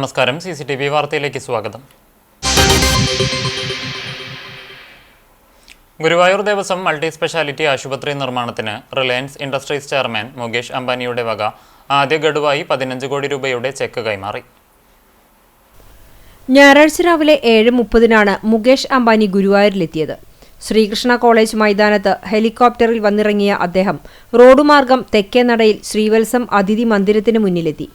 നമസ്കാരം. CCTV വാർത്തയിലേക്ക് സ്വാഗതം. ഗുരുവായൂർ ദേവസ്വം മൾട്ടി സ്പെഷ്യാലിറ്റി ആശുപത്രി നിർമ്മാണത്തിന് റിലയൻസ് ഇൻഡസ്ട്രീസ് ചെയർമാൻ മുകേഷ് അംബാനിയുടെ വക ആദ്യ ഗഡുവായി 15 കോടി രൂപയുടെ ചെക്ക് കൈമാറി. ഞായറാഴ്ച രാവിലെ 7:30 മുകേഷ് അംബാനി ഗുരുവായൂരിലെത്തിയത്. ശ്രീകൃഷ്ണ കോളേജ് മൈതാനത്ത് ഹെലികോപ്റ്ററിൽ വന്നിറങ്ങിയ അദ്ദേഹം റോഡുമാർഗം തെക്കേനടയിൽ ശ്രീവത്സം അതിഥി മന്ദിരത്തിന് മുന്നിലെത്തി.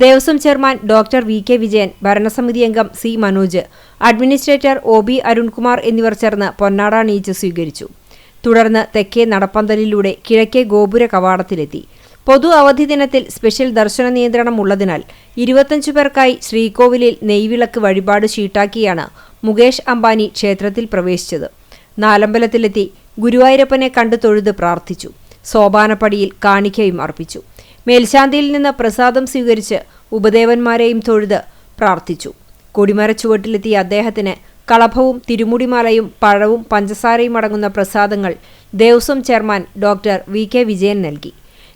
Devaswom chairman doctor VK Vijayan, ഭരണസമിതി അംഗം C Manoj, administrator OB Arunkumar എന്നിവർ ചേർന്ന് പൊന്നാട അണിയിച്ച് സ്വീകരിച്ചു. തുടർന്ന് തെക്കേ നടപ്പന്തലിലൂടെ കിഴക്കേ ഗോപുര കവാടത്തിലെത്തി. പൊതു അവധി ദിനത്തിൽ സ്പെഷ്യൽ ദർശന നിയന്ത്രണം ഉള്ളതിനാൽ 25 പേർക്കായി ശ്രീകോവിലിൽ നെയ്വിളക്ക് വഴിപാട് ഷീട്ടാക്കിയാണ് മുകേഷ് അംബാനി ക്ഷേത്രത്തിൽ പ്രവേശിച്ചത്. നാലമ്പലത്തിലെത്തി ഗുരുവായൂരപ്പനെ കണ്ടു തൊഴുത് പ്രാർത്ഥിച്ചു. സോപാനപ്പടിയിൽ കാണിക്കയും അർപ്പിച്ചു. മേൽശാന്തിയിൽ നിന്ന് പ്രസാദം സ്വീകരിച്ച് ഉപദേവന്മാരെയും തൊഴുത് പ്രാർത്ഥിച്ചു. കൊടിമരച്ചുവട്ടിലെത്തിയ അദ്ദേഹത്തിന് കളഭവും തിരുമുടിമാലയും പഴവും പഞ്ചസാരയും അടങ്ങുന്ന പ്രസാദങ്ങൾ ദേവസ്വം ചെയർമാൻ ഡോക്ടർ VK വിജയൻ നൽകി.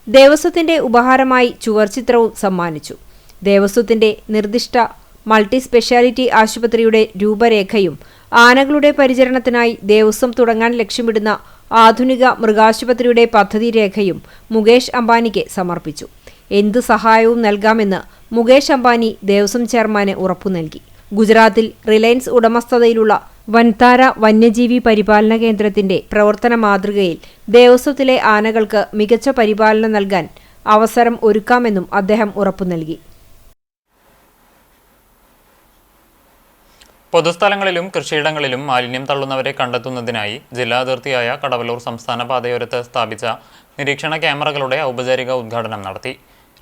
ദേവസ്വത്തിന്റെ ഉപഹാരമായി ചുവർച്ചിത്രവും സമ്മാനിച്ചു. ദേവസ്വത്തിന്റെ നിർദ്ദിഷ്ട മൾട്ടി സ്പെഷ്യാലിറ്റി ആശുപത്രിയുടെ രൂപരേഖയും ആനകളുടെ പരിചരണത്തിനായി ദേവസ്വം തുടങ്ങാൻ ലക്ഷ്യമിടുന്ന ആധുനിക മൃഗാശുപത്രിയുടെ പദ്ധതി രേഖയും മുകേഷ് അംബാനിക്ക് സമർപ്പിച്ചു. എന്തു സഹായവും നൽകാമെന്ന് മുകേഷ് അംബാനി ദേവസ്വം ചെയർമാന് ഉറപ്പു നൽകി. ഗുജറാത്തിൽ റിലയൻസ് ഉടമസ്ഥതയിലുള്ള വൻതാര വന്യജീവി പരിപാലന കേന്ദ്രത്തിന്റെ പ്രവർത്തന മാതൃകയിൽ ദേവസ്വത്തിലെ ആനകൾക്ക് മികച്ച പരിപാലനം നൽകാൻ അവസരം ഒരുക്കാമെന്നും അദ്ദേഹം ഉറപ്പു നൽകി. പൊതുസ്ഥലങ്ങളിലും കൃഷിയിടങ്ങളിലും മാലിന്യം തള്ളുന്നവരെ കണ്ടെത്തുന്നതിനായി ജില്ലാ അതിർത്തിയായ കടവല്ലൂർ സംസ്ഥാന പാതയോരത്ത് സ്ഥാപിച്ച നിരീക്ഷണ ക്യാമറകളുടെ ഔപചാരിക ഉദ്ഘാടനം നടത്തി.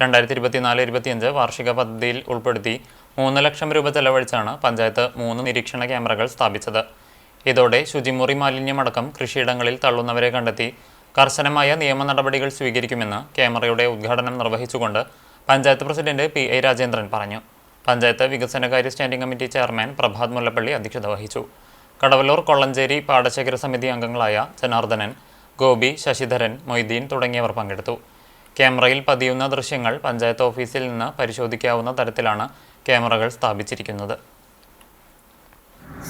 2024-25 വാർഷിക പദ്ധതിയിൽ ഉൾപ്പെടുത്തി 3 ലക്ഷം രൂപ ചെലവഴിച്ചാണ് പഞ്ചായത്ത് 3 നിരീക്ഷണ ക്യാമറകൾ സ്ഥാപിച്ചത്. ഇതോടെ ശുചിമുറി മാലിന്യമടക്കം കൃഷിയിടങ്ങളിൽ തള്ളുന്നവരെ കണ്ടെത്തി കർശനമായ നിയമ നടപടികൾ സ്വീകരിക്കുമെന്ന് ക്യാമറയുടെ ഉദ്ഘാടനം നിർവഹിച്ചുകൊണ്ട് പഞ്ചായത്ത് പ്രസിഡന്റ് PI രാജേന്ദ്രൻ പറഞ്ഞു. പഞ്ചായത്ത് വികസനകാര്യ standing committee chairman Prabhat Mullappally അധ്യക്ഷത വഹിച്ചു. കടവല്ലൂർ കൊള്ളഞ്ചേരി പാടശേഖര സമിതി അംഗങ്ങളായ ജനാർദ്ദനൻ, ഗോപി, ശശിധരൻ, മൊയ്തീൻ തുടങ്ങിയവർ പങ്കെടുത്തു. ക്യാമറയിൽ പതിയുന്ന ദൃശ്യങ്ങൾ പഞ്ചായത്ത് ഓഫീസിൽ നിന്ന് പരിശോധിക്കാവുന്ന തരത്തിലാണ് ക്യാമറകൾ സ്ഥാപിച്ചിരിക്കുന്നത്.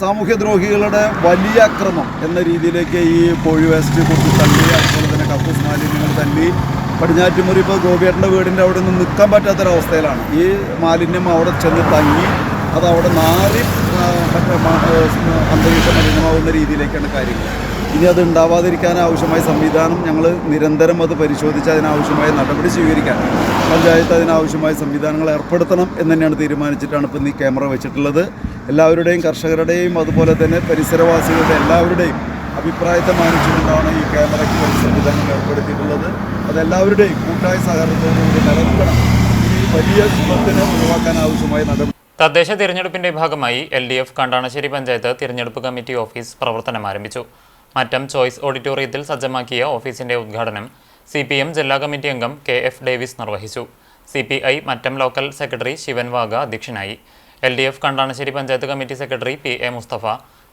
സാമൂഹ്യദ്രോഹികളുടെ വലിയ അക്രമം എന്ന രീതിയിലേക്ക് ഈ കോഴി വേസ്റ്റ് കൊടുത്ത് തള്ളി, അതുപോലെ തന്നെ കക്കൂസ് മാലിന്യങ്ങൾ തള്ളി, പടിഞ്ഞാറ്റുമുറി ഇപ്പോൾ ഗോപിയേട്ടൻ്റെ വീടിൻ്റെ അവിടെ നിന്ന് നിൽക്കാൻ പറ്റാത്തൊരവസ്ഥയിലാണ്. ഈ മാലിന്യം അവിടെ ചെന്ന് തങ്ങി അത് അവിടെ നാറി അന്തരീക്ഷം മലിനമാവുന്ന രീതിയിലേക്കാണ് കാര്യങ്ങൾ. ഇനി അത് ഉണ്ടാവാതിരിക്കാൻ ആവശ്യമായ സംവിധാനം ഞങ്ങൾ നിരന്തരം അത് പരിശോധിച്ച് അതിനാവശ്യമായ നടപടി സ്വീകരിക്കാൻ പഞ്ചായത്ത് അതിനാവശ്യമായ സംവിധാനങ്ങൾ ഏർപ്പെടുത്തണം എന്ന് തന്നെയാണ് തീരുമാനിച്ചിട്ടാണ് ഇപ്പം ഈ ക്യാമറ വെച്ചിട്ടുള്ളത്. എല്ലാവരുടെയും കർഷകരുടെയും അതുപോലെ തന്നെ പരിസരവാസികളുടെ എല്ലാവരുടെയും അഭിപ്രായത്തെ മാനിച്ചുകൊണ്ടാണ് ഈ ക്യാമറയ്ക്ക് സംവിധാനം ഏർപ്പെടുത്തിയിട്ടുള്ളത്. അതെല്ലാവരുടെയും കൂട്ടായ സഹകരണത്തോടുകൂടി നിലനിൽക്കണം. ഈ വലിയ വിപത്തിനെ ഒഴിവാക്കാൻ ആവശ്യമായ നടപടി. തദ്ദേശ തിരഞ്ഞെടുപ്പിന്റെ ഭാഗമായി LDF കണ്ടാണശ്ശേരി പഞ്ചായത്ത് തിരഞ്ഞെടുപ്പ് കമ്മിറ്റി ഓഫീസ് പ്രവർത്തനം ആരംഭിച്ചു. മറ്റം ചോയ്സ് ഓഡിറ്റോറിയത്തിൽ സജ്ജമാക്കിയ ഓഫീസിന്റെ ഉദ്ഘാടനം CPM ജില്ലാ കമ്മിറ്റി അംഗം KF ഡേവിസ് നിർവഹിച്ചു. CPI Mattam local secretary Shivan വാഗ അധ്യക്ഷനായി. LDF Kandanassery panchayat committee secretary PA Mustafa,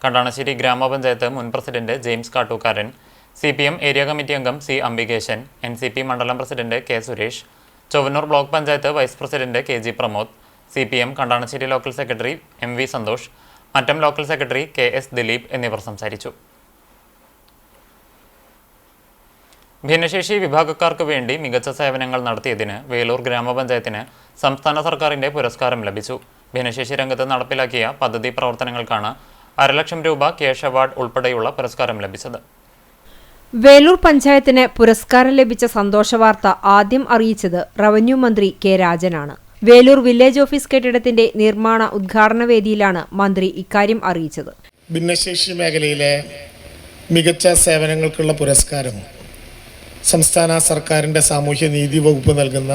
Kandanassery gramapanchayat മുൻ president James Kattookaran, CPM area committee അംഗം C അംബികേശൻ, NCP മണ്ഡലം president K Suresh, Chowwannur block panchayat vice president KG Pramod, CPM Kandanassery local secretary MV Santhosh, Mattam local secretary KS Dileep എന്നിവർ സംസാരിച്ചു. ഭിന്നശേഷി വിഭാഗക്കാർക്ക് വേണ്ടി മികച്ച സേവനങ്ങൾ നടത്തിയതിന് വേലൂർ ഗ്രാമപഞ്ചായത്തിന് സംസ്ഥാന സർക്കാരിന്റെ പുരസ്കാരം ലഭിച്ചു. ഭിന്നശേഷി രംഗത്ത് നടപ്പിലാക്കിയ പദ്ധതി പ്രവർത്തനങ്ങൾക്കാണ് 1.5 ലക്ഷം രൂപ ക്യാഷ് അവാർഡ് ഉൾപ്പെടെയുള്ള പുരസ്കാരം ലഭിച്ചത്. വേലൂർ പഞ്ചായത്തിന് പുരസ്കാരം ലഭിച്ച സന്തോഷവാർത്ത ആദ്യം അറിയിച്ചത് റവന്യൂ മന്ത്രി K രാജനാണ്. വേലൂർ വില്ലേജ് ഓഫീസ് കെട്ടിടത്തിന്റെ നിർമ്മാണ ഉദ്ഘാടന വേദിയിലാണ് മന്ത്രി ഇക്കാര്യം അറിയിച്ചത്. ഭിന്നശേഷി മേഖലയിലെ മികച്ച സേവനങ്ങൾക്കുള്ള പുരസ്കാരം സംസ്ഥാന സർക്കാരിൻ്റെ സാമൂഹ്യനീതി വകുപ്പ് നൽകുന്ന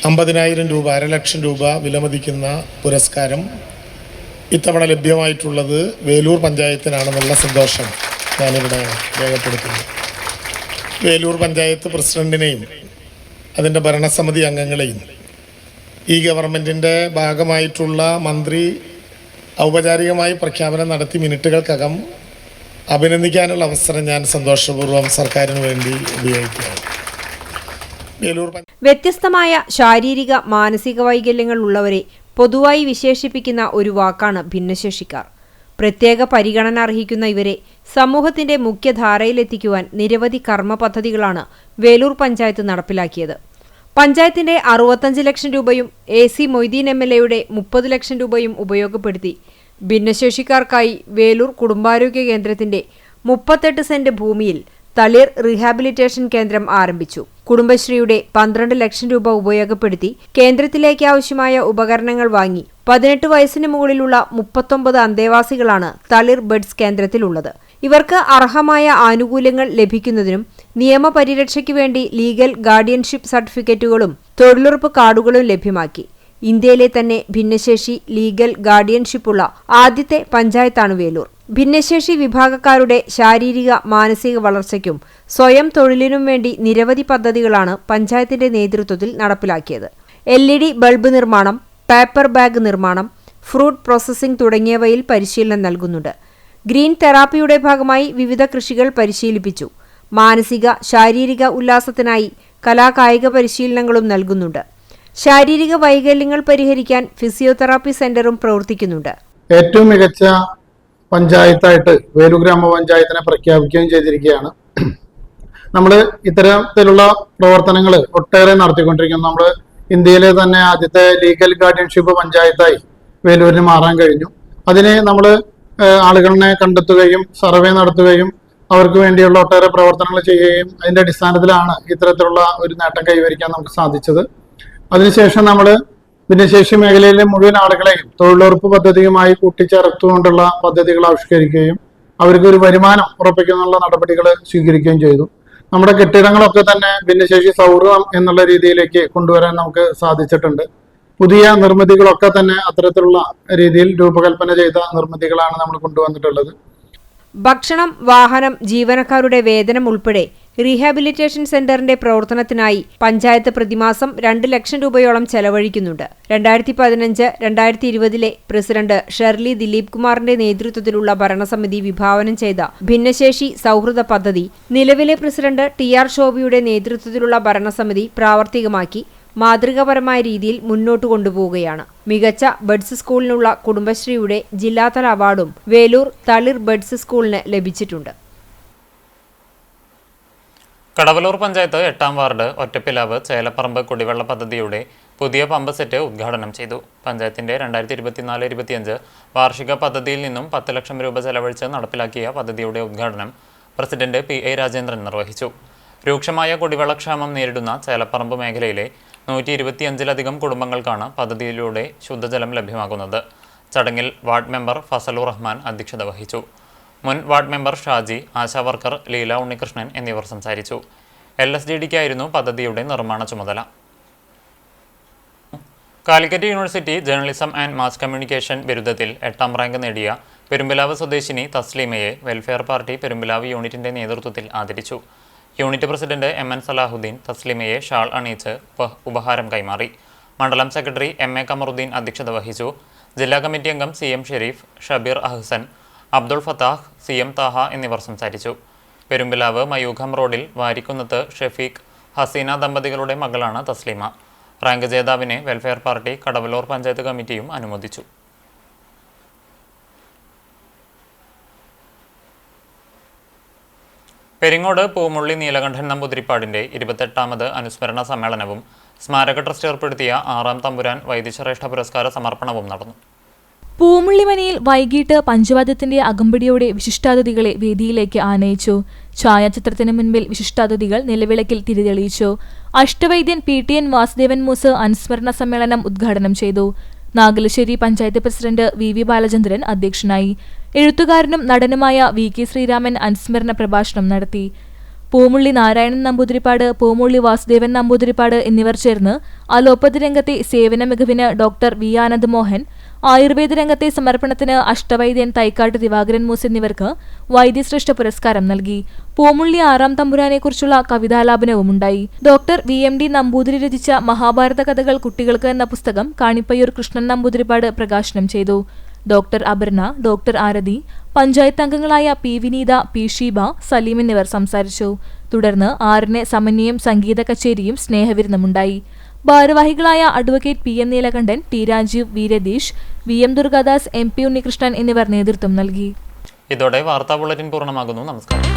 50,000 രൂപ, 1.5 ലക്ഷം രൂപ വിലമതിക്കുന്ന പുരസ്കാരം ഇത്തവണ ലഭ്യമായിട്ടുള്ളത് വേലൂർ പഞ്ചായത്തിനാണെന്നുള്ള സന്തോഷം ഞാനിവിടെ രേഖപ്പെടുത്തുന്നു. വേലൂർ പഞ്ചായത്ത് പ്രസിഡന്റിനെയും അതിൻ്റെ ഭരണസമിതി അംഗങ്ങളെയും ഈ ഗവൺമെൻറ്റിൻ്റെ ഭാഗമായിട്ടുള്ള മന്ത്രി ഔപചാരികമായി പ്രഖ്യാപനം നടത്തി മിനിറ്റുകൾക്കകം അഭിനന്ദിക്കാനുള്ള അവസരം ഞാൻ സന്തോഷപൂർവ്വം സർക്കാരിന് വേണ്ടി ഉപയോഗിക്കുകയാണ്. വ്യത്യസ്തമായ ശാരീരിക മാനസിക വൈകല്യങ്ങൾ ഉള്ളവരെ പൊതുവായി വിശേഷിപ്പിക്കുന്ന ഒരു വാക്കാണ് ഭിന്നശേഷിക്കാർ. പ്രത്യേക പരിഗണന അർഹിക്കുന്ന ഇവരെ സമൂഹത്തിന്റെ മുഖ്യധാരയിലെത്തിക്കുവാൻ നിരവധി കർമ്മ പദ്ധതികളാണ് വേലൂർ പഞ്ചായത്ത് നടപ്പിലാക്കിയത്. പഞ്ചായത്തിന്റെ 65 ലക്ഷം രൂപയും AC മൊയ്തീൻ MLAയുടെ 30 ലക്ഷം രൂപയും ഉപയോഗപ്പെടുത്തി ഭിന്നശേഷിക്കാർക്കായി വേലൂർ കുടുംബാരോഗ്യ കേന്ദ്രത്തിന്റെ 38 സെന്റ് ഭൂമിയിൽ തളിർ റീഹാബിലിറ്റേഷൻ കേന്ദ്രം ആരംഭിച്ചു. കുടുംബശ്രീയുടെ 12 ലക്ഷം രൂപ ഉപയോഗപ്പെടുത്തി കേന്ദ്രത്തിലേക്ക് ആവശ്യമായ ഉപകരണങ്ങൾ വാങ്ങി 18 വയസ്സിന് മുകളിലുള്ള 39 അന്തേവാസികളാണ് തളിർ ബെഡ്സ് കേന്ദ്രത്തിലുള്ളത്. ഇവർക്ക് അർഹമായ ആനുകൂല്യങ്ങൾ ലഭിക്കുന്നതിനും നിയമപരിരക്ഷയ്ക്ക് വേണ്ടി ലീഗൽ ഗാർഡിയൻഷിപ്പ് സർട്ടിഫിക്കറ്റുകളും തൊഴിലുറപ്പ് കാർഡുകളും ലഭ്യമാക്കി. ഇന്ത്യയിലെ തന്നെ ഭിന്നശേഷി ലീഗൽ ഗാർഡിയൻഷിപ്പുള്ള ആദ്യത്തെ പഞ്ചായത്താണ് വേലൂർ. ഭിന്നശേഷി വിഭാഗക്കാരുടെ ശാരീരിക മാനസിക വളർച്ചയ്ക്കും സ്വയം തൊഴിലിനും വേണ്ടി നിരവധി പദ്ധതികളാണ് പഞ്ചായത്തിന്റെ നേതൃത്വത്തിൽ നടപ്പിലാക്കിയത്. LED ബൾബ് നിർമ്മാണം, പേപ്പർ ബാഗ് നിർമ്മാണം, ഫ്രൂട്ട് പ്രോസസ്സിംഗ് തുടങ്ങിയവയിൽ പരിശീലനം നൽകുന്നുണ്ട്. ഗ്രീൻ തെറാപ്പിയുടെ ഭാഗമായി വിവിധ കൃഷികൾ പരിശീലിപ്പിച്ചു. മാനസിക ശാരീരിക ഉല്ലാസത്തിനായി കലാകായിക പരിശീലനങ്ങളും നൽകുന്നുണ്ട്. ശാരീരിക വൈകല്യങ്ങൾ പരിഹരിക്കാൻ ഫിസിയോതെറാപ്പി സെന്ററും പ്രവർത്തിക്കുന്നുണ്ട്. ഏറ്റവും മികച്ച പഞ്ചായത്തായിട്ട് വേലൂർ ഗ്രാമപഞ്ചായത്തിനെ പ്രഖ്യാപിക്കുകയും ചെയ്തിരിക്കുകയാണ്. നമ്മൾ ഇത്തരത്തിലുള്ള പ്രവർത്തനങ്ങൾ ഒട്ടേറെ നടത്തിക്കൊണ്ടിരിക്കുന്നു. നമ്മൾ ഇന്ത്യയിലെ തന്നെ ആദ്യത്തെ ലീഗൽ ഗാർഡിയൻഷിപ്പ് പഞ്ചായത്തായി വേലൂരിന് മാറാൻ കഴിഞ്ഞു. അതിനെ നമ്മൾ ആളുകളെ കണ്ടെത്തുകയും സർവേ നടത്തുകയും അവർക്ക് വേണ്ടിയുള്ള ഒട്ടേറെ പ്രവർത്തനങ്ങൾ ചെയ്യുകയും അതിന്റെ അടിസ്ഥാനത്തിലാണ് ഇത്തരത്തിലുള്ള ഒരു നേട്ടം കൈവരിക്കാൻ നമുക്ക് സാധിച്ചത്. അതിനുശേഷം നമ്മൾ ഭിന്നശേഷി മേഖലയിലെ മുഴുവൻ ആളുകളെയും തൊഴിലുറപ്പ് പദ്ധതിയുമായി കൂട്ടിച്ചേർത്തുകൊണ്ടുള്ള പദ്ധതികൾ ആവിഷ്കരിക്കുകയും അവർക്ക് ഒരു വരുമാനം ഉറപ്പിക്കാനുള്ള നടപടികൾ സ്വീകരിക്കുകയും ചെയ്തു. നമ്മുടെ കെട്ടിടങ്ങളൊക്കെ തന്നെ ഭിന്നശേഷി സൗഹൃദം എന്നുള്ള രീതിയിലേക്ക് കൊണ്ടുവരാൻ നമുക്ക് സാധിച്ചിട്ടുണ്ട്. പുതിയ നിർമ്മിതികളൊക്കെ തന്നെ അത്തരത്തിലുള്ള രീതിയിൽ രൂപകൽപ്പന ചെയ്ത നിർമ്മിതികളാണ് നമ്മൾ കൊണ്ടുവന്നിട്ടുള്ളത്. ഭക്ഷണം, വാഹനം, ജീവനക്കാരുടെ വേതനം ഉൾപ്പെടെ റീഹാബിലിറ്റേഷൻ സെന്ററിന്റെ പ്രവർത്തനത്തിനായി പഞ്ചായത്ത് പ്രതിമാസം 2 ലക്ഷം രൂപയോളം ചെലവഴിക്കുന്നുണ്ട്. 2015-2020 പ്രസിഡന്റ് ഷെർലി ദിലീപ് കുമാറിന്റെ നേതൃത്വത്തിലുള്ള ഭരണസമിതി വിഭാവനം ചെയ്ത ഭിന്നശേഷി സൗഹൃദ പദ്ധതി നിലവിലെ പ്രസിഡന്റ് TR ശോഭയുടെ നേതൃത്വത്തിലുള്ള ഭരണസമിതി പ്രാവർത്തികമാക്കി മാതൃകാപരമായ രീതിയിൽ മുന്നോട്ട് കൊണ്ടുപോവുകയാണ്. മികച്ച ബഡ്സ് സ്കൂളിനുള്ള കുടുംബശ്രീയുടെ ജില്ലാതല അവാർഡും വേലൂർ തളിർ ബഡ്സ് സ്കൂളിന് ലഭിച്ചിട്ടുണ്ട്. കടവലൂർ പഞ്ചായത്ത് 8ാം വാർഡ് ഒറ്റപ്പിലാവ് ചേലപ്പറമ്പ് കുടിവെള്ള പദ്ധതിയുടെ പുതിയ പമ്പ് സെറ്റ് ഉദ്ഘാടനം ചെയ്തു. പഞ്ചായത്തിന്റെ 2024-25 വാർഷിക പദ്ധതിയിൽ നിന്നും 10 ലക്ഷം രൂപ ചെലവഴിച്ച് നടപ്പിലാക്കിയ പദ്ധതിയുടെ ഉദ്ഘാടനം പ്രസിഡന്റ് PA രാജേന്ദ്രൻ നിർവഹിച്ചു. രൂക്ഷമായ കുടിവെള്ളക്ഷാമം നേരിടുന്ന ചേലപ്പറമ്പ് മേഖലയിലെ 125-ലധികം കുടുംബങ്ങൾക്കാണ് പദ്ധതിയിലൂടെ ശുദ്ധജലം ലഭ്യമാകുന്നത്. ചടങ്ങിൽ വാർഡ് മെമ്പർ ഫസലുർ റഹ്മാൻ അധ്യക്ഷത വഹിച്ചു. മുൻ ward member Shaji, ASHA worker Leela Unnikrishnan എന്നിവർ സംസാരിച്ചു. LSDDക്കായിരുന്നു പദ്ധതിയുടെ നിർമ്മാണ ചുമതല. Calicut university journalism and mass communication ബിരുദത്തിൽ 8ാം റാങ്ക് നേടിയ പെരുമ്പിലാവ് സ്വദേശിനി തസ്ലീമയെ വെൽഫെയർ പാർട്ടി പെരുമ്പിലാവ് യൂണിറ്റിന്റെ നേതൃത്വത്തിൽ ആദരിച്ചു. യൂണിറ്റ് പ്രസിഡന്റ് MN സലാഹുദ്ദീൻ തസ്ലീമയെ ഷാൾ അണിയിച്ച് ഉപഹാരം കൈമാറി. മണ്ഡലം സെക്രട്ടറി MA കമറുദ്ദീൻ അധ്യക്ഷത വഹിച്ചു. ജില്ലാ കമ്മിറ്റി അംഗം CM ഷെരീഫ്, ഷബീർ അഹ്സൻ, അബ്ദുൾ ഫത്താഹ്, CM താഹ എന്നിവർ സംസാരിച്ചു. പെരുമ്പിലാവ് മയൂഖം റോഡിൽ വാരിക്കുന്നത്ത് ഷെഫീഖ്, ഹസീന ദമ്പതികളുടെ മകളാണ് തസ്ലീമ. റാങ്ക് ജേതാവിനെ വെൽഫെയർ പാർട്ടി കടവലൂർ പഞ്ചായത്ത് കമ്മിറ്റിയും അനുമോദിച്ചു. പെരിങ്ങോട് പൂമുള്ളി നീലകണ്ഠൻ നമ്പൂതിരിപ്പാടിന്റെ 28ാമത് അനുസ്മരണ സമ്മേളനവും സ്മാരക ട്രസ്റ്റ് ഏർപ്പെടുത്തിയ 6ാം തമ്പുരാൻ വൈദ്യശ്രേഷ്ഠ പുരസ്കാര സമർപ്പണവും നടന്നു. പൂമുള്ളിമനയിൽ വൈകിട്ട് പഞ്ചവാദ്യത്തിന്റെ അകമ്പടിയോടെ വിശിഷ്ടാതിഥികളെ വേദിയിലേക്ക് ആനയിച്ചു. ഛായാചിത്രത്തിന് മുൻപിൽ വിശിഷ്ടാതിഥികൾ നിലവിളക്കിൽ തിരിതെളിയിച്ചു. അഷ്ടവൈദ്യൻ PTN വാസുദേവൻ മൂസ് അനുസ്മരണ സമ്മേളനം ഉദ്ഘാടനം ചെയ്തു. നാഗലശ്ശേരി പഞ്ചായത്ത് പ്രസിഡന്റ് VV ബാലചന്ദ്രൻ അധ്യക്ഷനായി. എഴുത്തുകാരനും നടനുമായ VK ശ്രീരാമൻ അനുസ്മരണ പ്രഭാഷണം നടത്തി. പൂമുള്ളി നാരായണൻ നമ്പൂതിരിപ്പാട്, പൂമുള്ളി വാസുദേവൻ നമ്പൂതിരിപ്പാട് എന്നിവർ ചേർന്ന് അലോപ്പതി രംഗത്തെ സേവന മികവിന് ഡോക്ടർ V ആനന്ദ് മോഹൻ, ആയുർവേദ രംഗത്തെ സമർപ്പണത്തിന് അഷ്ടവൈദ്യൻ തൈക്കാട്ട് ദിവാകരൻ മൂസ് എന്നിവർക്ക് വൈദ്യശ്രേഷ്ഠ പുരസ്കാരം നൽകി. പൂമുള്ളി 6ാം തമ്പുരാനെക്കുറിച്ചുള്ള കവിതാലാപനവുമുണ്ടായി. ഡോക്ടർ VMD നമ്പൂതിരി രചിച്ച മഹാഭാരത കഥകൾ കുട്ടികൾക്ക് എന്ന പുസ്തകം കാണിപ്പയ്യൂർ കൃഷ്ണൻ നമ്പൂതിരിപ്പാട് പ്രകാശനം ചെയ്തു. ഡോക്ടർ അപർണ, ഡോക്ടർ ആരതി, പഞ്ചായത്ത് അംഗങ്ങളായ P വിനീത, P ഷീബ, സലീം എന്നിവർ സംസാരിച്ചു. തുടർന്ന് 6-ന് സമന്വയം സംഗീത കച്ചേരിയും സ്നേഹവിരുന്നുമുണ്ടായി. ഭാരവാഹികളായ advocate P N Neelakantan, T Rajeev, V Ratheesh, V M Durgadas, M P Unnikrishnan എന്നിവർ നേതൃത്വം നൽകി. ഇതോടെ വാർത്താ ബുള്ളറ്റിൻ പൂർണ്ണമാകുന്നു. നമസ്കാരം.